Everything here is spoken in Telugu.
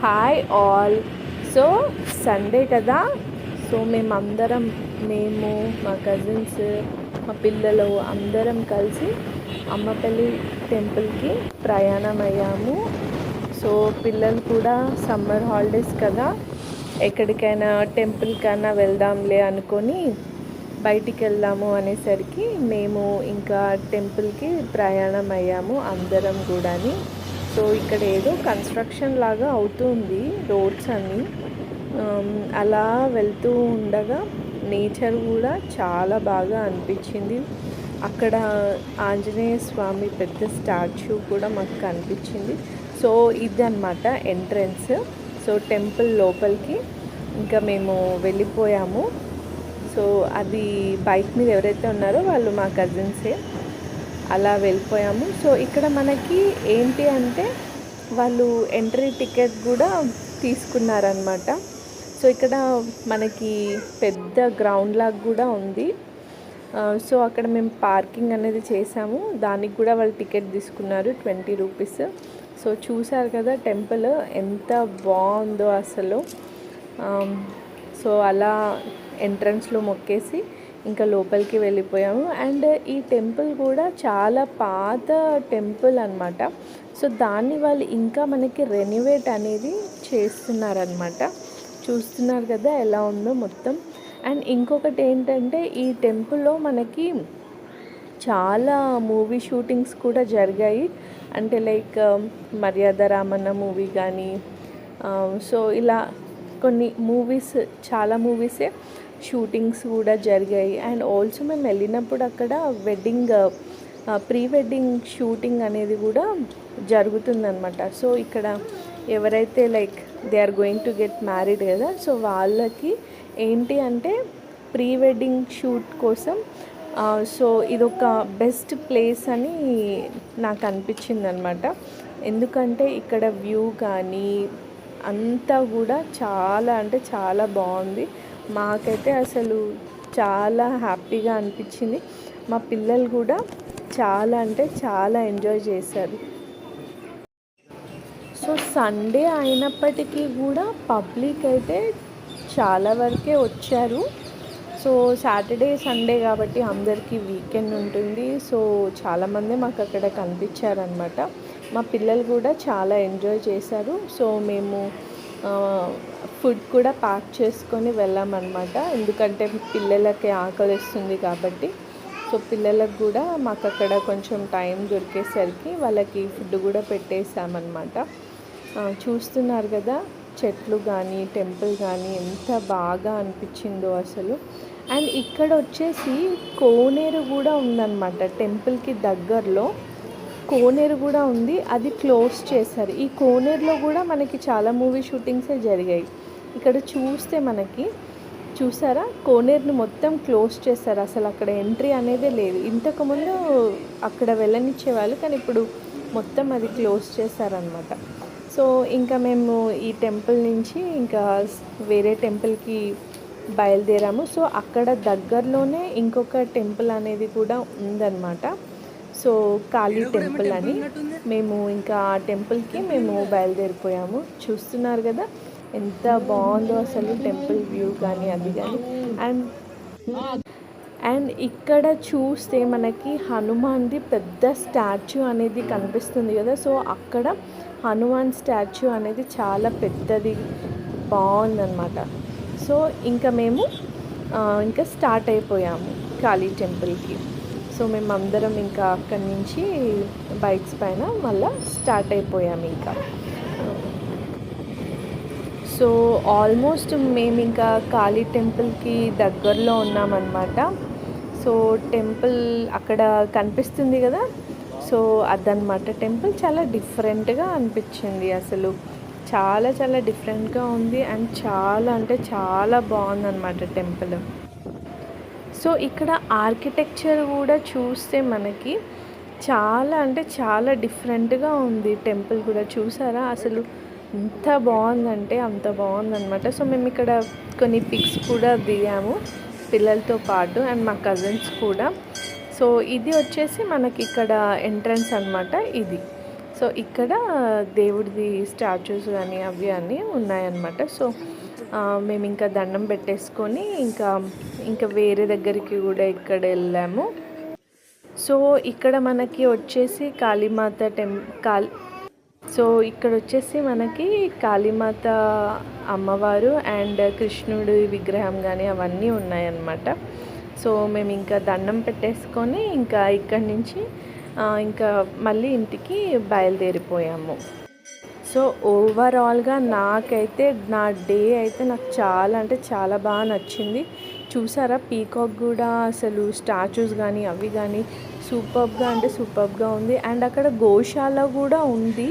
Hi all. సో సండే కదా, సో మేము మా కజిన్స్, మా పిల్లలు అందరం కలిసి అమ్మపల్లి టెంపుల్కి ప్రయాణం అయ్యాము. సో పిల్లలు కూడా సమ్మర్ హాలిడేస్ కదా, ఎక్కడికైనా టెంపుల్కైనా వెళ్దాంలే అనుకొని బయటికి వెళ్దాము అనేసరికి మేము ఇంకా టెంపుల్కి ప్రయాణం అయ్యాము అందరం కూడాని. సో ఇక్కడ ఏదో కన్స్ట్రక్షన్ లాగా అవుతుంది రోడ్స్ అన్నీ. అలా వెళ్తూ ఉండగా నేచర్ కూడా చాలా బాగా అనిపించింది. అక్కడ ఆంజనేయ స్వామి పెద్ద స్టాచ్యూ కూడా మాకు కనిపించింది. సో ఇది అన్నమాట ఎంట్రన్స్. సో టెంపుల్ లోపలికి ఇంకా మేము వెళ్ళిపోయాము. సో అది బైక్ మీద ఎవరైతే ఉన్నారో వాళ్ళు మా కజిన్సే. అలా వెళ్ళిపోయాము. సో ఇక్కడ మనకి ఏంటి అంటే వాళ్ళు ఎంట్రీ టికెట్ కూడా తీసుకున్నారనమాట. సో ఇక్కడ మనకి పెద్ద గ్రౌండ్ లాగా కూడా ఉంది. సో అక్కడ మేము పార్కింగ్ అనేది చేసాము, దానికి కూడా వాళ్ళు టికెట్ తీసుకున్నారు 20 రూపీస్. సో చూసారు కదా టెంపుల్ ఎంత బాగుందో అసలు. సో అలా ఎంట్రన్స్లో మొక్కేసి ఇంకా లోపలికి వెళ్ళిపోయాము. అండ్ ఈ టెంపుల్ కూడా చాలా పాత టెంపుల్ అన్నమాట. సో దాన్ని వాళ్ళు ఇంకా మనకి రెనోవేట్ అనేది చేస్తున్నారనమాట. చూస్తున్నారు కదా ఎలా ఉందో మొత్తం. అండ్ ఇంకొకటి ఏంటంటే ఈ టెంపుల్లో మనకి చాలా మూవీ షూటింగ్స్ కూడా జరిగాయి. అంటే లైక్ మర్యాద రామన్న మూవీ కానీ, సో ఇలా కొన్ని మూవీస్, చాలా మూవీసే షూటింగ్స్ కూడా జరిగాయి. అండ్ ఆల్సో మేము వెళ్ళినప్పుడు అక్కడ ప్రీ వెడ్డింగ్ షూటింగ్ అనేది కూడా జరుగుతుందన్నమాట. సో ఇక్కడ ఎవరైతే like they are going to get married కదా, సో వాళ్ళకి ఏంటి అంటే ప్రీ వెడ్డింగ్ షూట్ కోసం సో ఇదొక బెస్ట్ ప్లేస్ అని నాకు అనిపించింది అనమాట. ఎందుకంటే ఇక్కడ వ్యూ కానీ అంతా కూడా చాలా అంటే చాలా బాగుంది. మాకైతే అసలు చాలా హ్యాపీగా అనిపించింది. మా పిల్లలు కూడా చాలా అంటే చాలా ఎంజాయ్ చేశారు. సో సండే అయినప్పటికీ కూడా పబ్లిక్ అయితే చాలా వరకే వచ్చారు. సో సాటర్డే సండే కాబట్టి అందరికీ వీకెండ్ ఉంటుంది. సో చాలామంది మాకు అక్కడ కనిపించారనమాట. మా పిల్లలు కూడా చాలా ఎంజాయ్ చేశారు. సో మేము ఫుడ్ కూడా ప్యాక్ చేసుకొని వెళ్ళామన్నమాట. ఎందుకంటే పిల్లలకి ఆకలిస్తుంది కాబట్టి. సో పిల్లలకు కూడా మాకు అక్కడ కొంచెం టైం దొరికేసరికి వాళ్ళకి ఫుడ్ కూడా పెట్టేసామన్నమాట. చూస్తున్నారు కదా చెట్లు కానీ టెంపుల్ కానీ ఎంత బాగా అనిపించిందో అసలు. అండ్ ఇక్కడ వచ్చేసి కోనేరు కూడా ఉందన్నమాట. టెంపుల్కి దగ్గరలో కోనేరు కూడా ఉంది, అది క్లోజ్ చేశారు. ఈ కోనేరులో కూడా మనకి చాలా మూవీ షూటింగ్సే జరిగాయి. ఇక్కడ చూస్తే మనకి చూసారా కోనేరుని మొత్తం క్లోజ్ చేశారు. అసలు అక్కడ ఎంట్రీ అనేది లేదు. ఇంతకుముందు అక్కడ వెళ్ళనిచ్చేవాళ్ళు, కానీ ఇప్పుడు మొత్తం అది క్లోజ్ చేశారనమాట. సో ఇంకా మేము ఈ టెంపుల్ నుంచి ఇంకా వేరే టెంపుల్కి బయలుదేరాము. సో అక్కడ దగ్గరలోనే ఇంకొక టెంపుల్ అనేది కూడా ఉందన్నమాట. సో కాళీ టెంపుల్ అని. మేము ఇంకా ఆ టెంపుల్కి మేము బయలుదేరిపోయాము. చూస్తున్నారు కదా ఎంత బాగుందో అసలు టెంపుల్ వ్యూ కానీ అది కానీ. అండ్ ఇక్కడ చూస్తే మనకి హనుమాన్ది పెద్ద స్టాచ్యూ అనేది కనిపిస్తుంది కదా. సో అక్కడ హనుమాన్ స్టాచ్యూ అనేది చాలా పెద్దది, బాగుందన్నమాట. సో ఇంకా మేము ఇంకా స్టార్ట్ అయిపోయాము కాళీ టెంపుల్కి. సో మేమందరం ఇంకా అక్కడి నుంచి బైక్స్ పైన మళ్ళీ స్టార్ట్ అయిపోయాము ఇంకా. సో ఆల్మోస్ట్ మేము ఇంకా కాళీ టెంపుల్కి దగ్గరలో ఉన్నామన్నమాట. సో టెంపుల్ అక్కడ కనిపిస్తుంది కదా, సో అదనమాట టెంపుల్. చాలా డిఫరెంట్గా అనిపించింది అసలు, చాలా చాలా డిఫరెంట్గా ఉంది. అండ్ చాలా అంటే చాలా బాగుందన్నమాట టెంపుల్. సో ఇక్కడ ఆర్కిటెక్చర్ కూడా చూస్తే మనకి చాలా అంటే చాలా డిఫరెంట్గా ఉంది. టెంపుల్ కూడా చూసారా అసలు ఎంత బాగుందంటే అంత బాగుందన్నమాట. సో మేము ఇక్కడ కొన్ని పిక్స్ కూడా దిగాము పిల్లలతో పాటు అండ్ మా కజిన్స్ కూడా. సో ఇది వచ్చేసి మనకి ఇక్కడ ఎంట్రన్స్ అన్నమాట ఇది. సో ఇక్కడ దేవుడిది స్టాచ్యూస్ కానీ అవి అన్నీ ఉన్నాయన్నమాట. సో మేము ఇంకా దండం పెట్టేసుకొని ఇంకా వేరే దగ్గరికి కూడా ఇక్కడ వెళ్ళాము. సో ఇక్కడ మనకి వచ్చేసి కాళీమాత సో ఇక్కడ వచ్చేసి మనకి కాళీమాత అమ్మవారు అండ్ కృష్ణుడి విగ్రహం కానీ అవన్నీ ఉన్నాయన్నమాట. సో మేము ఇంకా దండం పెట్టేసుకొని ఇంకా ఇక్కడి నుంచి ఇంకా మళ్ళీ ఇంటికి బయలుదేరిపోయాము. సో ఓవరాల్గా నాకైతే నా డే అయితే నాకు చాలా అంటే చాలా బాగా నచ్చింది. చూసారా పీకాక్ కూడా అసలు స్టాచ్యూస్ కానీ అవి కానీ సూపర్గా అంటే సూపర్గా ఉంది. అండ్ అక్కడ గోశాల కూడా ఉంది.